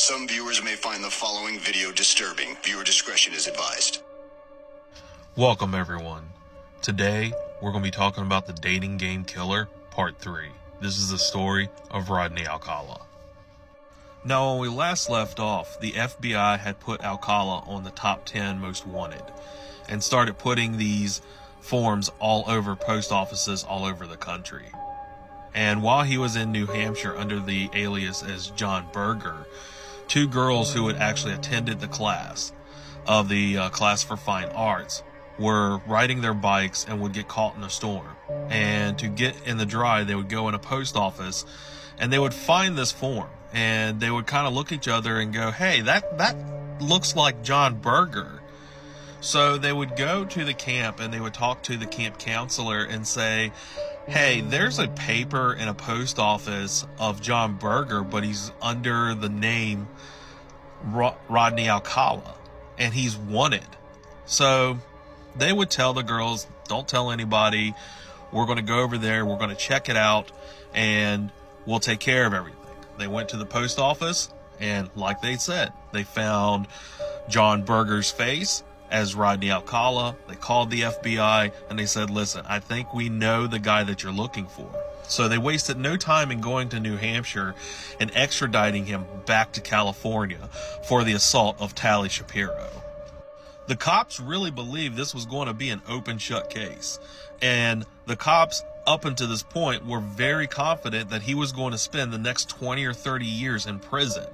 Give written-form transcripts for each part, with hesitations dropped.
Some viewers may find the following video disturbing. Viewer discretion is advised. Welcome everyone. Today we're going to be talking about the dating game killer part 3. This is the story of Rodney Alcala. Now when we last left off, the FBI had put Alcala on the top 10 most wanted and started putting these forms all over post offices all over the country. And while he was in New Hampshire under the alias as John Berger, two girls who had actually attended the class of the class for fine arts were riding their bikes and would get caught in a storm. And to get in the dry, they would go in a post office and they would find this form and they would kind of look at each other and go, hey, that looks like John Berger. So they would go to the camp and they would talk to the camp counselor and say, hey, there's a paper in a post office of John Berger, but he's under the name Rodney Alcala, and he's wanted. So they would tell the girls, don't tell anybody. We're going to go over there. We're going to check it out, and we'll take care of everything. They went to the post office, and like they said, they found John Berger's face as Rodney Alcala. They called the FBI and they said, listen, I think we know the guy that you're looking for. So they wasted no time in going to New Hampshire and extraditing him back to California for the assault of Tali Shapiro. The cops really believed this was going to be an open shut case. And the cops up until this point were very confident that he was going to spend the next 20 or 30 years in prison.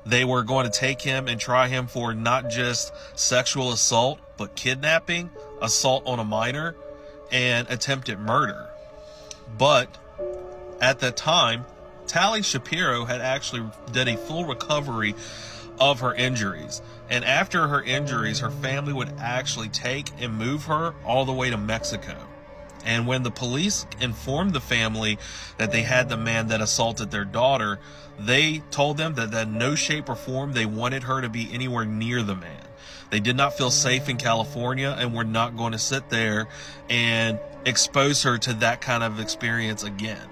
They were going to take him and try him for not just sexual assault, but kidnapping, assault on a minor, and attempted murder. But at that time, Tali Shapiro had actually did a full recovery of her injuries. And after her injuries, her family would actually take and move her all the way to Mexico. And when the police informed the family that they had the man that assaulted their daughter, they told them that in no shape or form they wanted her to be anywhere near the man. They did not feel safe in California and were not going to sit there and expose her to that kind of experience again.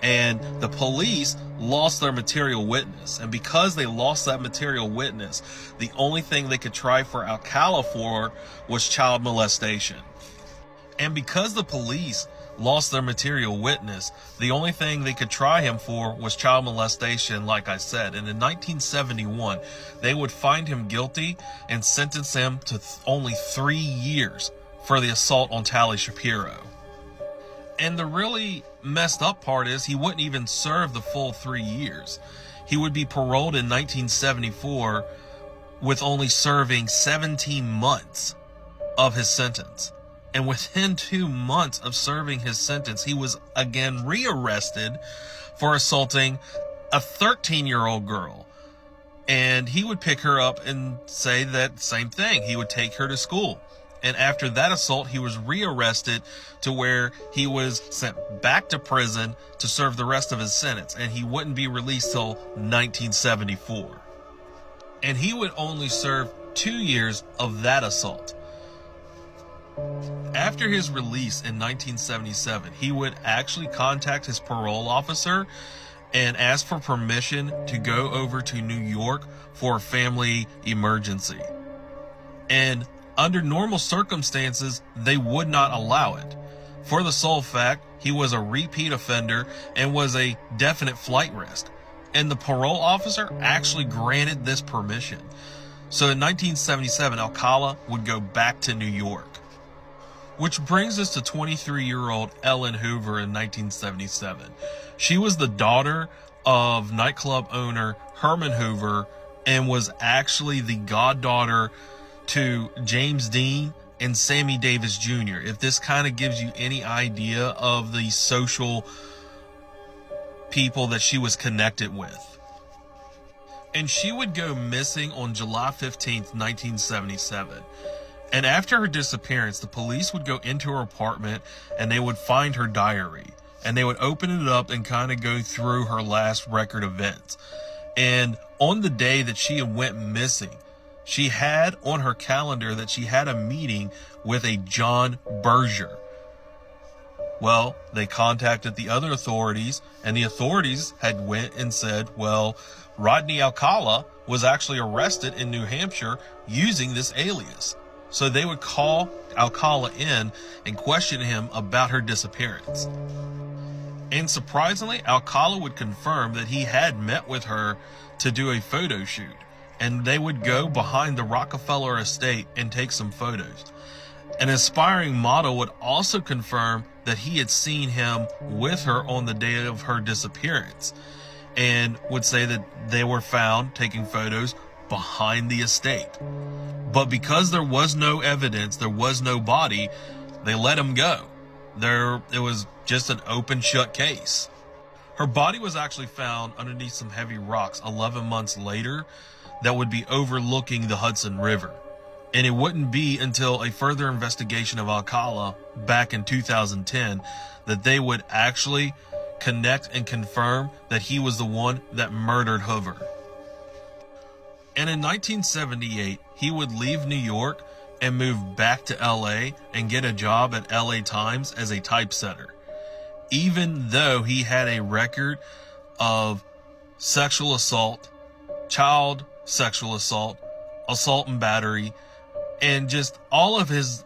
And the police lost their material witness. And because they lost that material witness, the only thing they could try for Alcala for was child molestation. And because the police lost their material witness, the only thing they could try him for was child molestation, like I said. And in 1971, they would find him guilty and sentence him to only 3 years for the assault on Tali Shapiro. And the really messed up part is he wouldn't even serve the full 3 years. He would be paroled in 1974 with only serving 17 months of his sentence. And within 2 months of serving his sentence, he was again rearrested for assaulting a 13-year-old girl. And he would pick her up and say that same thing. He would take her to school. And after that assault, he was rearrested to where he was sent back to prison to serve the rest of his sentence. And he wouldn't be released till 1974. And he would only serve 2 years of that assault. After his release in 1977, he would actually contact his parole officer and ask for permission to go over to New York for a family emergency. And under normal circumstances, they would not allow it. For the sole fact, he was a repeat offender and was a definite flight risk. And the parole officer actually granted this permission. So in 1977, Alcala would go back to New York. Which brings us to 23-year-old Ellen Hoover in 1977. She was the daughter of nightclub owner Herman Hoover and was actually the goddaughter to James Dean and Sammy Davis Jr. If this kind of gives you any idea of the social people that she was connected with. And she would go missing on July 15th, 1977. And after her disappearance, the police would go into her apartment and they would find her diary. And they would open it up and kind of go through her last record events. And on the day that she went missing, she had on her calendar that she had a meeting with a John Berger. Well, they contacted the other authorities, and the authorities had went and said, well, Rodney Alcala was actually arrested in New Hampshire using this alias. So they would call Alcala in and question him about her disappearance. And surprisingly, Alcala would confirm that he had met with her to do a photo shoot, and they would go behind the Rockefeller estate and take some photos. An aspiring model would also confirm that he had seen him with her on the day of her disappearance, and would say that they were found taking photos behind the estate. But because there was no evidence, there was no body, they let him go. It was just an open shut case. Her body was actually found underneath some heavy rocks 11 months later that would be overlooking the Hudson River. And it wouldn't be until a further investigation of Alcala back in 2010 that they would actually connect and confirm that he was the one that murdered Hoover. And in 1978, he would leave New York and move back to LA and get a job at LA Times as a typesetter, even though he had a record of sexual assault, child sexual assault, assault and battery, and just all of his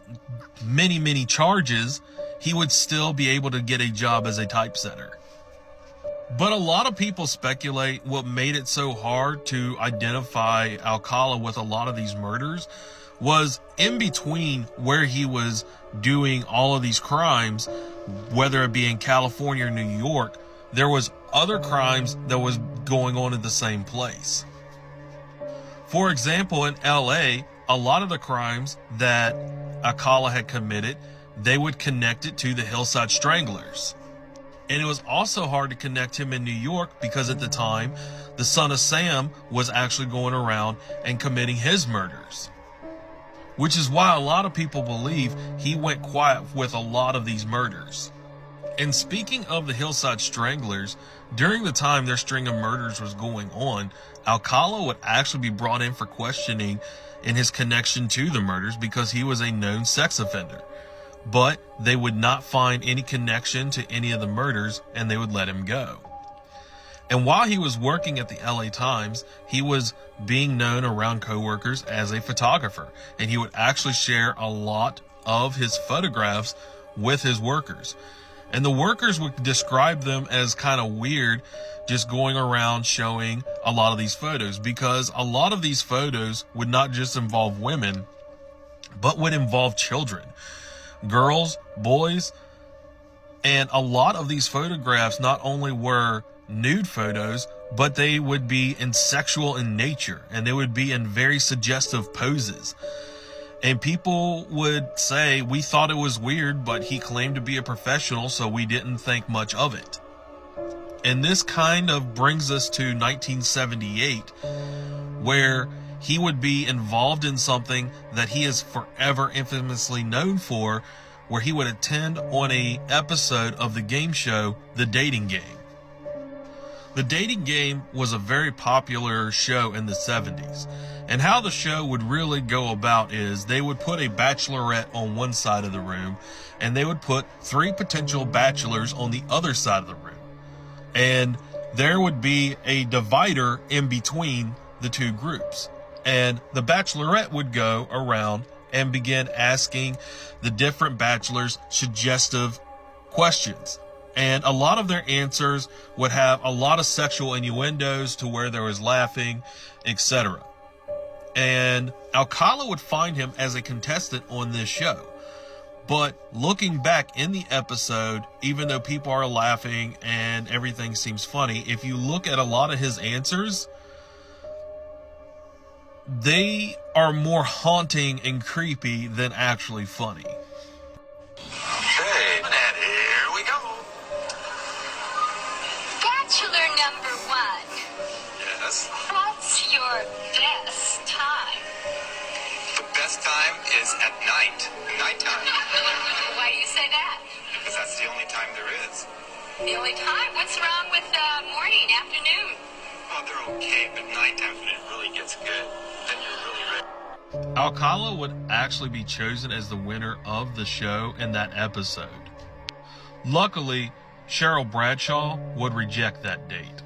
many charges. He would still be able to get a job as a typesetter. But a lot of people speculate what made it so hard to identify Alcala with a lot of these murders was in between where he was doing all of these crimes, whether it be in California or New York, there was other crimes that was going on in the same place. For example, in LA, a lot of the crimes that Alcala had committed, they would connect it to the Hillside Stranglers. And it was also hard to connect him in New York because at the time, the Son of Sam was actually going around and committing his murders. Which is why a lot of people believe he went quiet with a lot of these murders. And speaking of the Hillside Stranglers, during the time their string of murders was going on, Alcala would actually be brought in for questioning in his connection to the murders because he was a known sex offender. But they would not find any connection to any of the murders and they would let him go. And while he was working at the LA Times, he was being known around coworkers as a photographer, and he would actually share a lot of his photographs with his workers. And the workers would describe them as kind of weird, just going around showing a lot of these photos, because a lot of these photos would not just involve women, but would involve children, girls, boys. And a lot of these photographs not only were nude photos, but they would be in sexual in nature, and they would be in very suggestive poses. And people would say, we thought it was weird, but he claimed to be a professional, so we didn't think much of it. And this kind of brings us to 1978, where he would be involved in something that he is forever infamously known for, where he would attend on an episode of the game show, The Dating Game. The Dating Game was a very popular show in the 70s. And how the show would really go about is they would put a bachelorette on one side of the room, and they would put 3 potential bachelors on the other side of the room. And there would be a divider in between the 2 groups. And the bachelorette would go around and begin asking the different bachelors suggestive questions. And a lot of their answers would have a lot of sexual innuendos to where there was laughing, etc. And Alcala would find him as a contestant on this show. But looking back in the episode, even though people are laughing and everything seems funny, if you look at a lot of his answers, they are more haunting and creepy than actually funny. Okay, and here we go. Bachelor number 1. Yes. What's your best time? The best time is at night. Nighttime. Why do you say that? Because that's the only time there is. The only time? What's wrong with morning, afternoon? Oh, they're okay, but nighttime's when it really gets good. Then you're really ready. Alcala would actually be chosen as the winner of the show in that episode. Luckily, Cheryl Bradshaw would reject that date.